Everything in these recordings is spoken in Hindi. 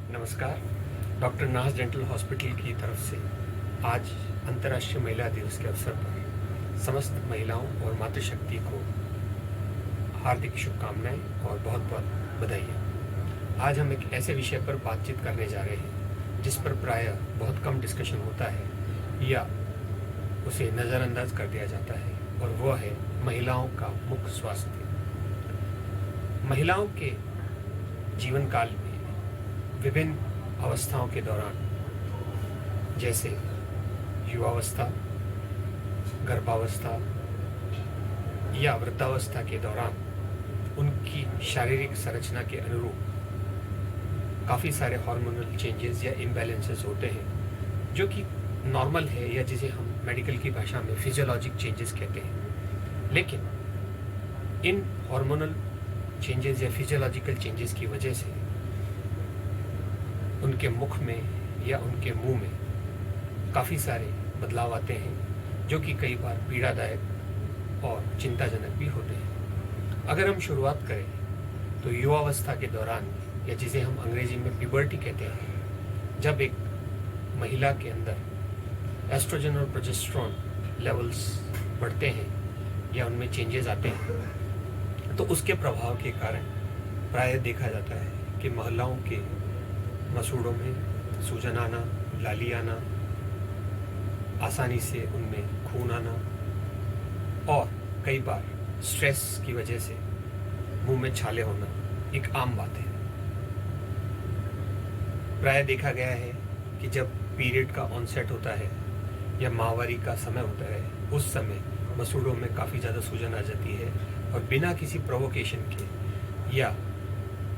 नमस्कार। डॉक्टर नाज डेंटल हॉस्पिटल की तरफ से आज अंतर्राष्ट्रीय महिला दिवस के अवसर पर समस्त महिलाओं और मातृशक्ति को हार्दिक शुभकामनाएं और बहुत बहुत बधाइयाँ। आज हम एक ऐसे विषय पर बातचीत करने जा रहे हैं जिस पर प्रायः बहुत कम डिस्कशन होता है या उसे नज़रअंदाज कर दिया जाता है, और वह है महिलाओं का मुख स्वास्थ्य। महिलाओं के जीवन काल में विभिन्न अवस्थाओं के दौरान, जैसे युवावस्था, गर्भावस्था या वृद्धावस्था के दौरान, उनकी शारीरिक संरचना के अनुरूप काफ़ी सारे हार्मोनल चेंजेस या इम्बैलेंसेस होते हैं, जो कि नॉर्मल है या जिसे हम मेडिकल की भाषा में फिजियोलॉजिक चेंजेस कहते हैं। लेकिन इन हार्मोनल चेंजेस या फिजियोलॉजिकल चेंजेस की वजह से उनके मुख में या उनके मुंह में काफ़ी सारे बदलाव आते हैं, जो कि कई बार पीड़ादायक और चिंताजनक भी होते हैं। अगर हम शुरुआत करें तो युवावस्था के दौरान, या जिसे हम अंग्रेजी में प्यूबर्टी कहते हैं, जब एक महिला के अंदर एस्ट्रोजन और प्रोजेस्टेरोन लेवल्स बढ़ते हैं या उनमें चेंजेस आते हैं, तो उसके प्रभाव के कारण प्रायः देखा जाता है कि महिलाओं के मसूड़ों में सूजन आना, लाली आना, आसानी से उनमें खून आना, और कई बार स्ट्रेस की वजह से मुंह में छाले होना एक आम बात है। प्रायः देखा गया है कि जब पीरियड का ऑनसेट होता है या माहवारी का समय होता है, उस समय मसूड़ों में काफ़ी ज़्यादा सूजन आ जाती है, और बिना किसी प्रोवोकेशन के या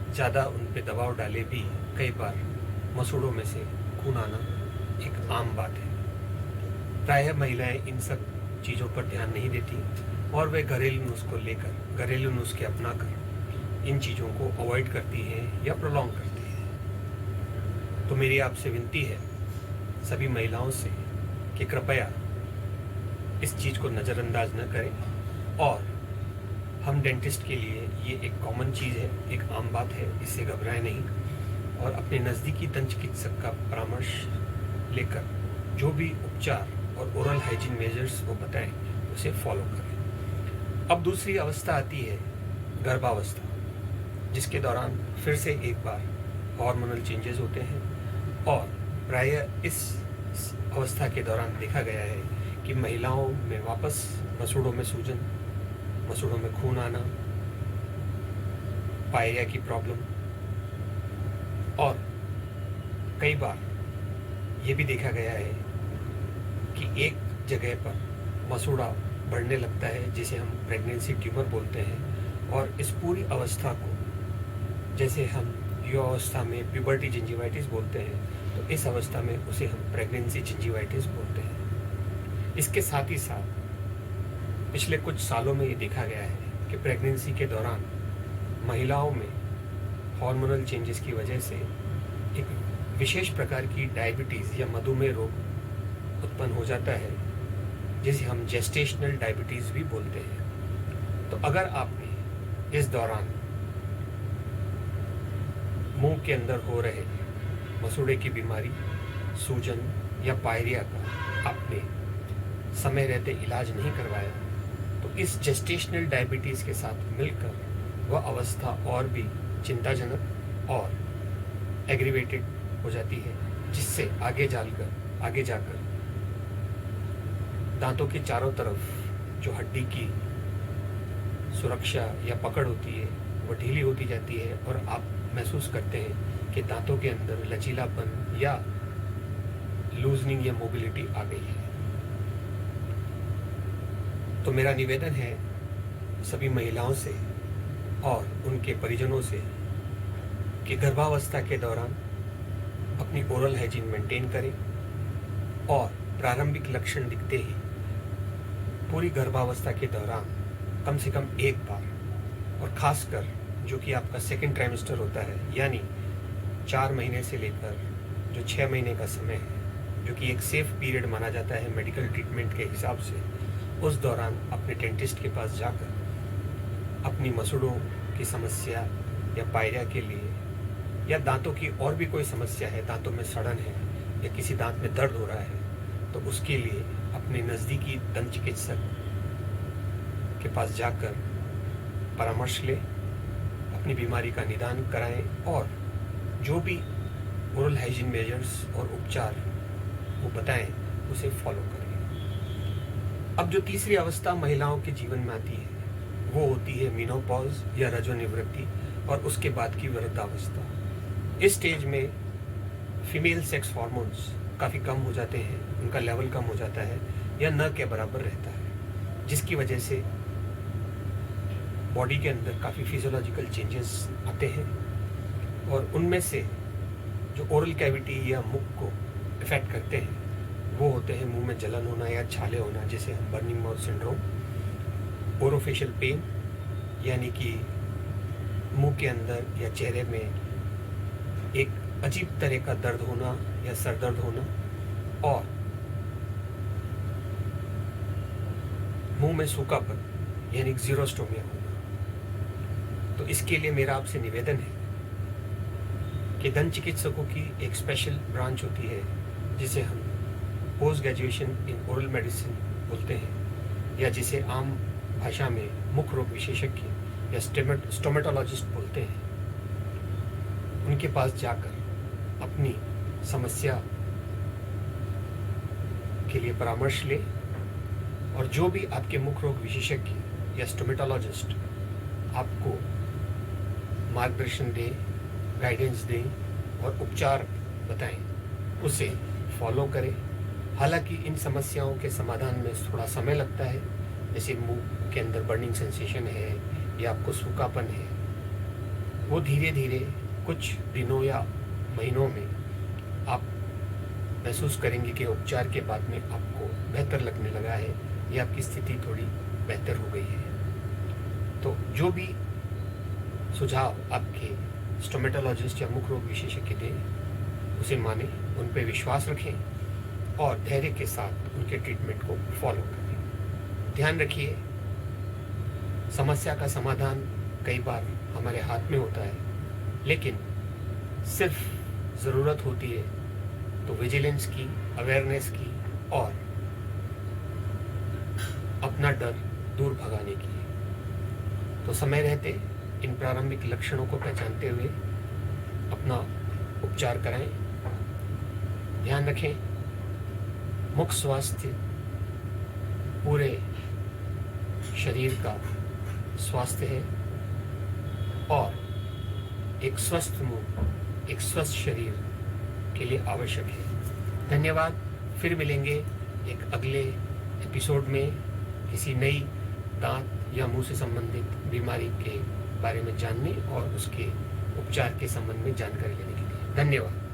ज़्यादा उन पे दबाव डाले भी कई बार मसूड़ों में से खून आना एक आम बात है। प्रायः महिलाएं इन सब चीज़ों पर ध्यान नहीं देती और वे घरेलू नुस्खे अपनाकर इन चीज़ों को अवॉइड करती हैं या प्रोलॉन्ग करती हैं। तो मेरी आपसे विनती है सभी महिलाओं से कि कृपया इस चीज़ को नज़रअंदाज न करें, और हम डेंटिस्ट के लिए ये एक कॉमन चीज़ है, एक आम बात है, इससे घबराएं नहीं, और अपने नज़दीकी दंत चिकित्सक का परामर्श लेकर जो भी उपचार और ओरल हाइजीन मेजर्स वो बताएं उसे फॉलो करें। अब दूसरी अवस्था आती है गर्भावस्था, जिसके दौरान फिर से एक बार हार्मोनल चेंजेस होते हैं, और प्रायः इस अवस्था के दौरान देखा गया है कि महिलाओं में वापस मसूड़ों में सूजन, मसूड़ों में खून आना, पायरिया की प्रॉब्लम, और कई बार ये भी देखा गया है कि एक जगह पर मसूड़ा बढ़ने लगता है, जिसे हम प्रेगनेंसी ट्यूमर बोलते हैं, और इस पूरी अवस्था को, जैसे हम युवावस्था में प्यूबर्टी जिंजिवाइटिस बोलते हैं, तो इस अवस्था में उसे हम प्रेगनेंसी जिंजिवाइटिस बोलते हैं। इसके साथ ही साथ पिछले कुछ सालों में ये देखा गया है कि प्रेगनेंसी के दौरान महिलाओं में हार्मोनल चेंजेस की वजह से एक विशेष प्रकार की डायबिटीज़ या मधुमेह रोग उत्पन्न हो जाता है, जिसे हम जेस्टेशनल डायबिटीज़ भी बोलते हैं। तो अगर आपने इस दौरान मुंह के अंदर हो रहे मसूड़े की बीमारी, सूजन या पायरिया का आपने समय रहते इलाज नहीं करवाया, तो इस जेस्टेशनल डायबिटीज़ के साथ मिलकर वह अवस्था और भी चिंताजनक और एग्रीवेटेड हो जाती है, जिससे आगे जाकर दांतों के चारों तरफ जो हड्डी की सुरक्षा या पकड़ होती है वो ढीली होती जाती है, और आप महसूस करते हैं कि दांतों के अंदर लचीलापन या लूजनिंग या मोबिलिटी आ गई है। तो मेरा निवेदन है सभी महिलाओं से और उनके परिजनों से कि गर्भावस्था के दौरान अपनी ओरल हाइजीन मेंटेन करें, और प्रारंभिक लक्षण दिखते ही पूरी गर्भावस्था के दौरान कम से कम एक बार, और ख़ासकर जो कि आपका सेकेंड ट्राइमेस्टर होता है, यानी 4 महीने से लेकर जो 6 महीने का समय है, जो कि एक सेफ पीरियड माना जाता है मेडिकल ट्रीटमेंट के हिसाब से, उस दौरान अपने डेंटिस्ट के पास जाकर अपनी मसूड़ों की समस्या या पायरिया के लिए या दांतों की और भी कोई समस्या है, दांतों में सड़न है या किसी दांत में दर्द हो रहा है, तो उसके लिए अपने नज़दीकी दंत चिकित्सक के पास जाकर परामर्श लें, अपनी बीमारी का निदान कराएं और जो भी ओरल हाइजीन मेजर्स और उपचार वो बताएं उसे फॉलो करें। अब जो तीसरी अवस्था महिलाओं के जीवन में आती है वो होती है मेनोपॉज या रजोनिवृत्ति और उसके बाद की वृद्धावस्था। इस स्टेज में फीमेल सेक्स हार्मोन्स काफ़ी कम हो जाते हैं, उनका लेवल कम हो जाता है या न के बराबर रहता है, जिसकी वजह से बॉडी के अंदर काफ़ी फिजियोलॉजिकल चेंजेस आते हैं और उनमें से जो ओरल कैविटी या मुख को इफेक्ट करते हैं वो होते हैं मुंह में जलन होना या छाले होना, जिसे हम burning mouth syndrome, orofacial pain यानी कि मुंह के अंदर या चेहरे में एक अजीब तरह का दर्द होना या सर दर्द होना और मुंह में सूखापन यानी ज़ीरोस्टोमिया होना। तो इसके लिए मेरा आपसे निवेदन है कि दंत चिकित्सकों की एक स्पेशल ब्रांच होती है जिसे हम post graduation in oral medicine बोलते हैं या जिसे आम भाषा में मुख रोग विशेषज्ञ या स्टोमेटोलॉजिस्ट बोलते हैं। उनके पास जाकर अपनी समस्या के लिए परामर्श लें और जो भी आपके मुख रोग विशेषज्ञ या स्टोमेटोलॉजिस्ट आपको मार्गदर्शन दें, गाइडेंस दें और उपचार बताएं उसे फॉलो करें। हालांकि इन समस्याओं के समाधान में थोड़ा समय लगता है, जैसे मुंह के अंदर बर्निंग सेंसेशन है या आपको सूखापन है, वो धीरे धीरे कुछ दिनों या महीनों में आप महसूस करेंगे कि उपचार के बाद में आपको बेहतर लगने लगा है या आपकी स्थिति थोड़ी बेहतर हो गई है। तो जो भी सुझाव आपके स्टोमेटोलॉजिस्ट या मुख रोग विशेषज्ञ दें उसे माने, उन पर विश्वास रखें और धैर्य के साथ उनके ट्रीटमेंट को फॉलो करें। ध्यान रखिए, समस्या का समाधान कई बार हमारे हाथ में होता है, लेकिन सिर्फ ज़रूरत होती है तो विजिलेंस की, अवेयरनेस की और अपना डर दूर भगाने की। तो समय रहते इन प्रारंभिक लक्षणों को पहचानते हुए अपना उपचार कराएं। ध्यान रखें, मुख स्वास्थ्य पूरे शरीर का स्वास्थ्य है और एक स्वस्थ मुंह, एक स्वस्थ शरीर के लिए आवश्यक है। धन्यवाद। फिर मिलेंगे एक अगले एपिसोड में किसी नई दांत या मुंह से संबंधित बीमारी के बारे में जानने और उसके उपचार के संबंध में जानकारी लेने के लिए। धन्यवाद।